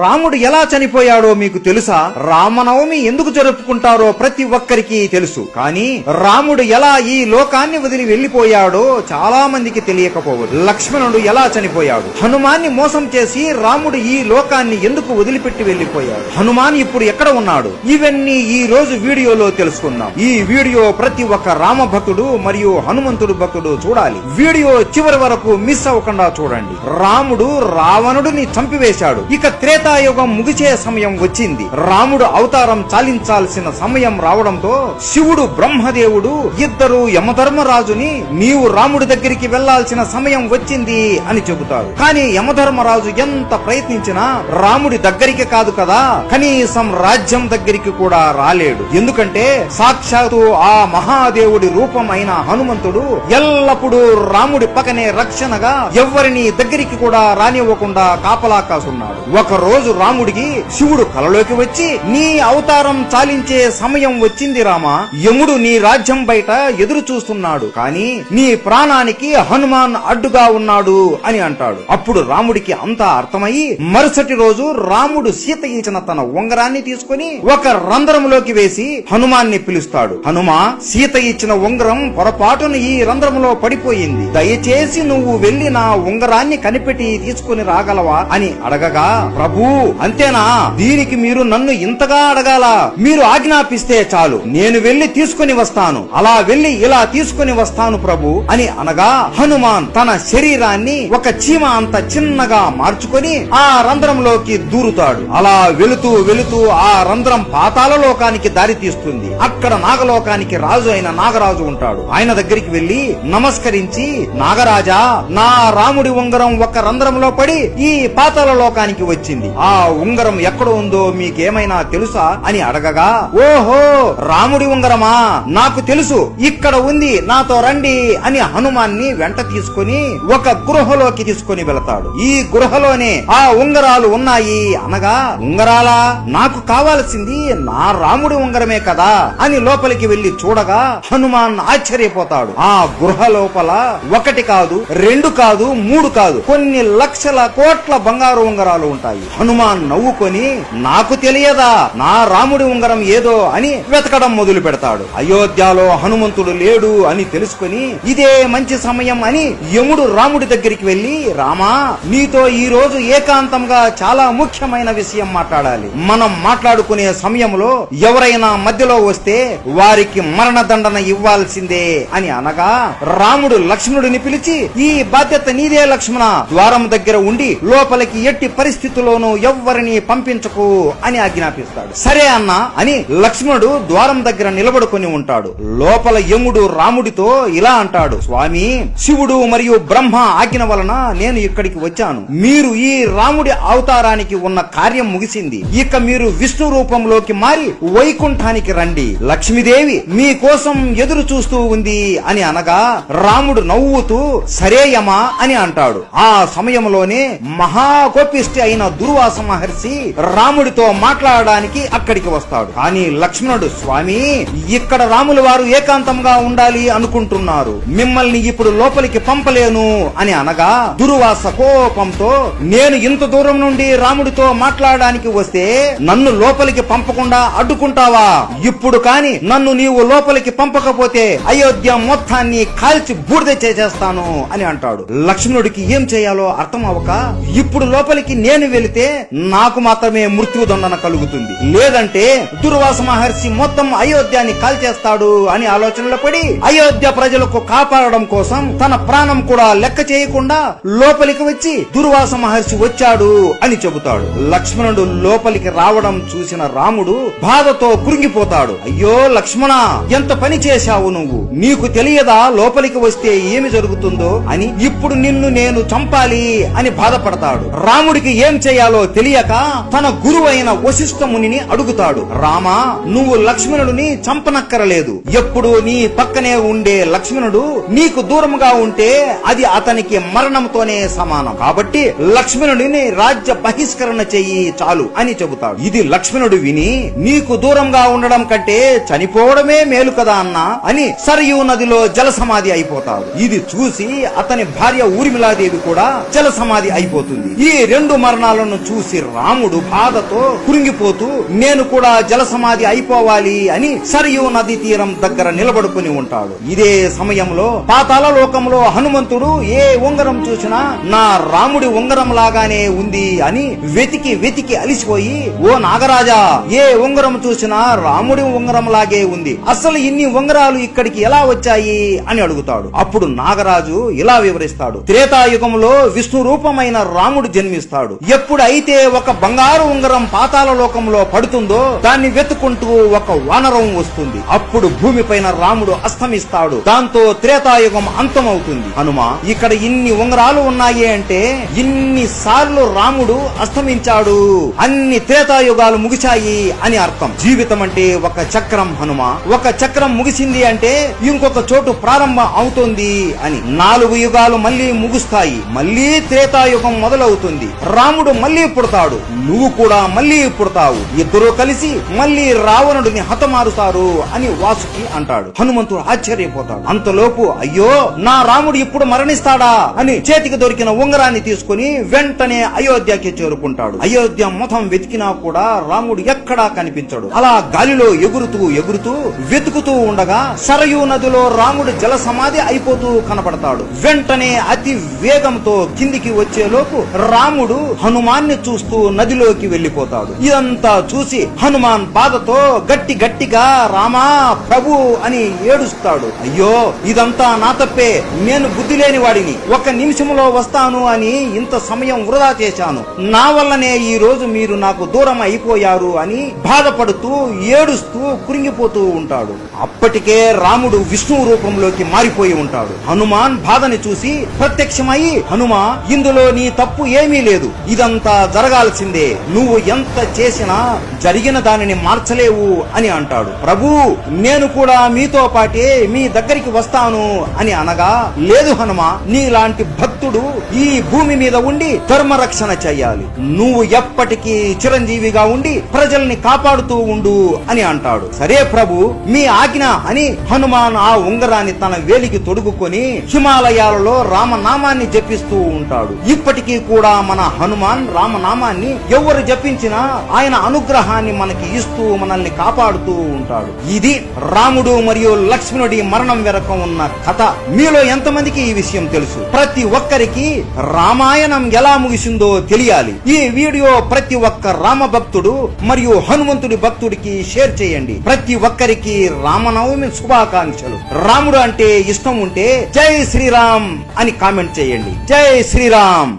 రాముడు ఎలా చనిపోయాడో మీకు తెలుసా? రామనవమి ఎందుకు జరుపుకుంటారో ప్రతి ఒక్కరికి తెలుసు. కానీ రాముడు ఎలా ఈ లోకాన్ని వదిలి వెళ్లిపోయాడో చాలా మందికి తెలియకపోవచ్చు. లక్ష్మణుడు ఎలా చనిపోయాడు? హనుమాన్ని మోసం చేసి రాముడు ఈ లోకాన్ని ఎందుకు వదిలిపెట్టి వెళ్లిపోయాడు? హనుమాన్ ఇప్పుడు ఎక్కడ ఉన్నాడు? ఇవన్నీ ఈ రోజు వీడియోలో తెలుసుకుందాం. ఈ వీడియో ప్రతి ఒక్క రామ భక్తుడు మరియు హనుమంతుడు భక్తుడు చూడాలి. వీడియో చివరి వరకు మిస్ అవ్వకుండా చూడండి. రాముడు రావణుడిని చంపివేశాడు. ఇక త్రేతాయుగం ముగిసే సమయం వచ్చింది. రాముడు అవతారం చాలించాల్సిన సమయం రావడంతో శివుడు బ్రహ్మదేవుడు ఇద్దరు యమధర్మరాజుని నీవు రాముడి దగ్గరికి వెళ్లాల్సిన సమయం వచ్చింది అని చెబుతారు. కానీ యమధర్మరాజు ఎంత ప్రయత్నించినా రాముడి దగ్గరికి కాదు కదా, కనీసం రాజ్యం దగ్గరికి కూడా రాలేడు. ఎందుకంటే సాక్షాత్తు ఆ మహాదేవుడి రూపం అయిన హనుమంతుడు ఎల్లప్పుడూ రాముడి పక్కనే రక్షణగా ఎవ్వరిని దగ్గరికి కూడా రానివ్వకుండా కాపలా కాసున్నాడు. ఒక రోజు రాముడికి శివుడు కలలోకి వచ్చి నీ అవతారం చాలించే సమయం వచ్చింది రామా, యముడు నీ రాజ్యం బయట ఎదురు చూస్తున్నాడు, కానీ నీ ప్రాణానికి హనుమాన్ అడ్డుగా ఉన్నాడు అని అంటాడు. అప్పుడు రాముడికి అంతా అర్థమయ్యి మరుసటి రోజు రాముడు సీత ఇచ్చిన తన ఉంగరాన్ని తీసుకుని ఒక రంధ్రంలోకి వేసి హనుమాన్ని పిలుస్తాడు. హనుమా, సీత ఇచ్చిన ఉంగరం పొరపాటున ఈ రంధ్రంలో పడిపోయింది, దయచేసి నువ్వు వెళ్లి నా ఉంగరాన్ని కనిపెట్టి తీసుకుని రాగలవా అని అడగగా, ప్రభూ అంతేనా, దీనికి మీరు నన్ను ఇంతగా అడగాల, మీరు ఆజ్ఞాపిస్తే చాలు, నేను వెళ్లి తీసుకుని వస్తాను, అలా వెళ్లి ఇలా తీసుకుని వస్తాను ప్రభు అని అనగా హనుమాన్ తన శరీరాన్ని ఒక చీమ అంత చిన్నగా మార్చుకొని ఆ రంధ్రంలోకి దూరుతాడు. అలా వెళుతూ వెళుతూ ఆ రంధ్రం పాతాళ లోకానికి దారి తీస్తుంది. అక్కడ నాగలోకానికి రాజు అయిన నాగరాజు ఉంటాడు. ఆయన దగ్గరికి వెళ్లి నమస్కరించి, నాగరాజా, నా రాముడి ఉంగరం ఒక రంధ్రంలో పడి ఈ పాతాళ లోకానికి వచ్చింది, ఆ ఉంగరం ఎక్కడ ఉందో మీకేమైనా తెలుసా అని అడగగా, ఓహో రాముడి ఉంగరమా, నాకు తెలుసు, ఇక్కడ ఉంది, నాతో రండి అని హనుమాన్ని వెంట తీసుకుని ఒక గృహలోకి తీసుకుని వెళతాడు. ఈ గృహలోనే ఆ ఉంగరాలు ఉన్నాయి అనగా, ఉంగరాలా, నాకు కావాల్సింది నా రాముడి ఉంగరమే కదా అని లోపలికి వెళ్లి చూడగా హనుమాన్ ఆశ్చర్యపోతాడు. ఆ గృహ లోపల ఒకటి కాదు, రెండు కాదు, మూడు కాదు, కొన్ని లక్షల కోట్ల బంగారు ఉంగరాలు ఉంటాయి. హనుమాన్ నవ్వుకొని, నాకు తెలియదా నా రాముడి ఉంగరం ఏదో అని వెతకడం మొదలు పెడతాడు. అయోధ్యలో హనుమంతుడు లేడు అని తెలుసుకుని ఇదే మంచి సమయం అని యముడు రాముడి దగ్గరికి వెళ్లి, రామా, నీతో ఈ రోజు ఏకాంతంగా చాలా ముఖ్యమైన విషయం మాట్లాడాలి. మనం మాట్లాడుకునే సమయంలో ఎవరైనా మధ్యలో వస్తే వారికి మరణదండన ఇవ్వాల్సిందే అని అనగా రాముడు లక్ష్మణుడిని పిలిచి, ఈ బాధ్యత నీదే లక్ష్మణ, ద్వారం దగ్గర ఉండి లోపలికి ఎట్టి పరిస్థితుల్లోనూ ఎవ్వరిని పంపించకు అని ఆజ్ఞాపిస్తాడు. సరే అన్నా అని లక్ష్మణుడు ద్వారం దగ్గర నిలబడుకొని ఉంటాడు. లోపల యముడు రాముడితో ఇలా అంటాడు, స్వామి, శివుడు మరియు బ్రహ్మ ఆజ్ఞ వలన నేను ఇక్కడికి వచ్చాను. మీరు ఈ రాముడి అవతారానికి ఉన్న కార్యం ముగిసింది. ఇక మీరు విష్ణు రూపంలోకి మారి వైకుంఠానికి రండి. లక్ష్మీదేవి మీ కోసం ఎదురు చూస్తూ ఉంది అని అనగా రాముడు నవ్వుతూ సరేయమా అని అంటాడు. ఆ సమయంలోనే మహాకోపిష్టి అయిన దుర్వాస మహర్షి రాముడితో మాట్లాడడానికి అక్కడికి వస్తాడు. కానీ లక్ష్మణుడు, స్వామి, ఇక్కడ రాముల వారు ఏకాంతంగా ఉండాలి అనుకుంటున్నారు, మిమ్మల్ని ఇప్పుడు లోపలికి పంపలేను అని అనగా దుర్వాస కోపంతో, నేను ఇంత దూరం నుండి రాముడితో మాట్లాడడానికి వస్తే నన్ను లోపలికి పంపకుండా అడ్డుకుంటావా? ఇప్పుడు కాని నన్ను నీవు లోపలికి పంపకపోతే అయోధ్య మొత్తాన్ని కాల్చి బూడిద చేసేస్తాను అని అంటాడు. లక్ష్మణుడికి ఏం చేయాలో అర్థం అవ్వక, ఇప్పుడు లోపలికి నేను వెళితే నాకు మాత్రమే మృత్యుదండన కలుగుతుంది, లేదంటే దుర్వాస మహర్షి మొత్తం అయోధ్యాన్ని కాల్చేస్తాడు అని ఆలోచనలో పడి అయోధ్య ప్రజలకు కాపాడడం కోసం తన ప్రాణం కూడా లెక్క చేయకుండా లోపలికి వచ్చి దుర్వాస మహర్షి వచ్చాడు అని చెబుతాడు. లక్ష్మణుడు లోపలికి రావడం చూసిన రాముడు బాధతో కృంగిపోతాడు. అయ్యో లక్ష్మణ, ఎంత పని చేశావు నువ్వు, నీకు తెలియదా లోపలికి వస్తే ఏమి జరుగుతుందో అని, ఇప్పుడు నిన్ను నేను చంపాలి అని బాధపడతాడు. రాముడికి ఏం చేయాలో తెలియక తన గురువైన వశిష్ఠ మునిని అడుగుతాడు, రామా, నువ్వు లక్ష్మణుడిని చంపనక్కరలేదు, ఎప్పుడు నీ పక్కనే ఉండే లక్ష్మణుడు నీకు దూరంగా ఉంటే అది అతనికి మరణంతోనే సమానం, కాబట్టి లక్ష్మణుడిని రాజ్య బహిష్కరణ చెయ్యి చాలు అని చెబుతాడు. ఇది లక్ష్మణుడు విని, నీకు దూరంగా ఉండడం కంటే చనిపోవడమే మేలు కదా అన్నా అని సరయూ నదిలో జల సమాధి అయిపోతాడు. ఇది చూసి అతని భార్య ఊర్మిళాదేవి కూడా జల సమాధి అయిపోతుంది. ఈ రెండు మరణాలను చూసి రాముడు బాధతో కృంగిపోతూ నేను కూడా జలసమాధి అయిపోవాలి అని సరియు నది తీరం దగ్గర నిలబడుకుని ఉంటాడు. ఇదే సమయంలో పాతాళ లోకంలో హనుమంతుడు ఏ ఉంగరం చూసినా నా రాముడి ఉంగరం లాగానే ఉంది అని వెతికి వెతికి అలిసిపోయి, ఓ నాగరాజా, ఏ ఉంగరం చూసినా రాముడి ఉంగరం లాగే ఉంది, అసలు ఇన్ని ఉంగరాలు ఇక్కడికి ఎలా వచ్చాయి అని అడుగుతాడు. అప్పుడు నాగరాజు ఇలా వివరిస్తాడు. త్రేతాయుగంలో విష్ణు రూపమైన రాముడు జన్మిస్తాడు. ఎప్పుడైతే ఒక బంగారు ఉంగరం పాతాళ లోకంలో పడుతుందో దాన్ని వెతుకుంటూ ఒక వానరం వస్తుంది. అప్పుడు భూమిపైన రాముడు అస్తమిస్తాడు. దాంతో త్రేతాయుగం అంతమవుతుంది. హనుమా, ఇక్కడ ఇన్ని ఉంగరాలు ఉన్నాయి అంటే ఇన్ని సార్లు రాముడు అస్తమించాడు, అన్ని త్రేతాయుగాలు ముగిశాయి అని అర్థం. జీవితం అంటే ఒక చక్రం హనుమ. ఒక చక్రం ముగిసింది అంటే ఇంకొక చోటు ప్రారంభం అవుతుంది అని. 4 యుగాలు మళ్ళీ ముగుస్తాయి, మళ్ళీ త్రేతాయుగం మొదలవుతుంది. రాముడు మళ్ళీ పుడతాడు, నువ్వు కూడా మళ్ళీ పుడతావు, ఇద్దరూ కలిసి మళ్ళీ రావణుడిని హతమారుతారు అని వాసుకి అంటాడు. హనుమంతుడు ఆశ్చర్యపోతాడు. అంతలోపు అయ్యో, నా రాముడు ఇప్పుడు మరణిస్తాడా అని చేతికి దొరికిన ఉంగరాన్ని తీసుకుని వెంటనే అయోధ్యకి చేరుకుంటాడు. అయోధ్య మొత్తం వెతికినా కూడా రాముడు ఎక్కడా కనిపించడు. అలా గాలిలో ఎగురుతూ ఎగురుతూ వెతుకుతూ ఉండగా సరయూ నదిలో రాముడు జల సమాధి అయిపోతూ కనపడతాడు. వెంటనే అతి వేగంతో కిందికి వచ్చేలోపు రాముడు హనుమాన్ని చూస్తూ నదిలోకి వెళ్లిపోతాడు. ఇదంతా చూసి హనుమాన్ బాధతో గట్టిగా రామా ప్రభు అని ఏడుస్తాడు. అయ్యో, ఇదంతా నా తప్పే, నేను బుద్ధి లేని వాడిని, 1 నిమిషంలో వస్తాను అని ఇంత సమయం వృధా చేశాను, నా వల్లనే ఈ రోజు మీరు నాకు దూరం అయిపోయారు అని బాధపడుతూ ఏడుస్తూ కృంగిపోతూ ఉంటాడు. అప్పటికే రాముడు విష్ణు రూపంలోకి మారిపోయి ఉంటాడు. హనుమాన్ బాధని చూసి ప్రత్యక్షమై, హనుమా, ఇందులో నీ తప్పు ఏమీ లేదు, ఇదంతా జరగాల్సిందే, నువ్వు ఎంత చేసినా జరిగిన దానిని మార్చలేవు అని అంటాడు. ప్రభు, నేను కూడా మీతో పాటే మీ దగ్గరికి వస్తాను అని అనగా, లేదు హనుమ, నీలాంటి భక్తుడు ఈ భూమి మీద ఉండి ధర్మరక్షణ చెయ్యాలి, నువ్వు ఎప్పటికీ చిరంజీవిగా ఉండి ప్రజల్ని కాపాడుతూ ఉండు అని అంటాడు. సరే ప్రభు, మీ ఆజ్ఞ అని హనుమాన్ ఆ ఉంగరాన్ని తన వేలికి తొడుగుకొని హిమాలయాలలో రామనామాన్ని జపిస్తూ ఉంటాడు. ఇప్పటికీ కూడా మన హనుమాన్ రామనామాన్ని ఎవరు జపించినా ఆయన అనుగ్రహాన్ని మనకి ఇస్తూ మనల్ని కాపాడుతూ ఉంటాడు. ఇది రాముడు మరియు లక్ష్మణుడి మరణం వెనక ఉన్న కథ. మీలో ఎంతమందికి ఈ విషయం తెలుసు? ప్రతి ఒక్కరికి రామాయణం ఎలా ముగిసిందో తెలియాలి. ఈ వీడియో ప్రతి ఒక్క రామ భక్తుడు మరియు హనుమంతుడి భక్తుడికి షేర్ చేయండి. ప్రతి ఒక్కరికి రామనవమి శుభాకాంక్షలు. రాముడు అంటే ఇష్టం ఉంటే జై శ్రీరామ్ అని కామెంట్ చేయండి. జై శ్రీరామ్.